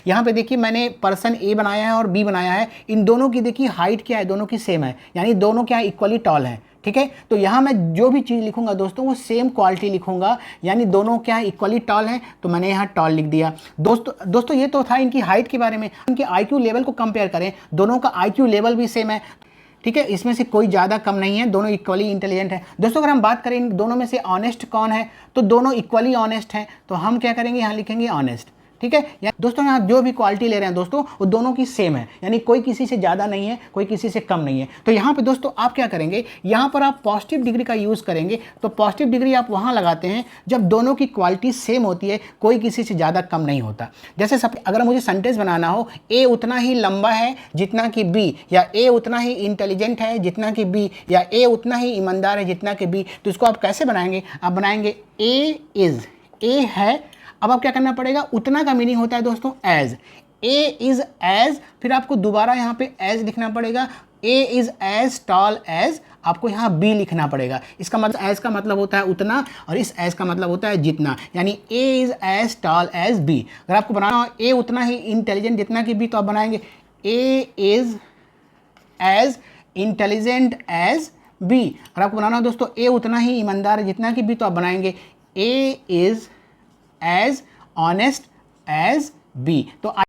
यहाँ पे देखिए मैंने पर्सन ए बनाया है और बी बनाया है, इन दोनों की देखिए हाइट क्या है, दोनों की सेम है, यानी दोनों क्या है, इक्वली टॉल है। ठीक है, तो यहाँ मैं जो भी चीज़ लिखूंगा दोस्तों वो सेम क्वालिटी लिखूंगा, यानी दोनों क्या है, इक्वली टॉल हैं, तो मैंने यहाँ टॉल लिख दिया। दोस्तों ये तो था इनकी हाइट के बारे में। इनके आईक्यू लेवल को कंपेयर करें, दोनों का आईक्यू लेवल भी सेम है। ठीक है, इसमें से कोई ज़्यादा कम नहीं है, दोनों इक्वली इंटेलिजेंट हैं। दोस्तों अगर हम बात करें इन दोनों में से ऑनेस्ट कौन है, तो दोनों इक्वली ऑनेस्ट हैं, तो हम क्या करेंगे, यहाँ लिखेंगे ऑनेस्ट। ठीक है, दोस्तों यहाँ जो भी क्वालिटी ले रहे हैं दोस्तों वो दोनों की सेम है, यानी कोई किसी से ज़्यादा नहीं है, कोई किसी से कम नहीं है। तो यहाँ पे दोस्तों आप क्या करेंगे, यहाँ पर आप पॉजिटिव डिग्री का यूज़ करेंगे। तो पॉजिटिव डिग्री आप वहाँ लगाते हैं जब दोनों की क्वालिटी सेम होती है, कोई किसी से ज़्यादा कम नहीं होता। जैसे सब अगर मुझे सेंटेंस बनाना हो, ए उतना ही लंबा है जितना कि बी, या ए उतना ही इंटेलिजेंट है जितना कि बी, या ए उतना ही ईमानदार है जितना कि बी, तो इसको आप कैसे बनाएंगे, आप बनाएंगे ए इज़, ए है, अब आप क्या करना पड़ेगा, उतना का मीनिंग होता है दोस्तों एज, ए इज एज, फिर आपको दोबारा यहाँ पे एज लिखना पड़ेगा, ए इज एज टॉल एज, आपको यहाँ बी लिखना पड़ेगा। इसका मतलब एज का मतलब होता है उतना, और इस एज का मतलब होता है जितना, यानी A is as tall as B. अगर आपको बनाना हो ए उतना ही इंटेलिजेंट जितना कि बी, तो आप बनाएंगे A is as intelligent as B. अगर आपको बनाना हो दोस्तों ए उतना ही ईमानदार है जितना कि बी, तो आप बनाएंगे A is as honest as B. तो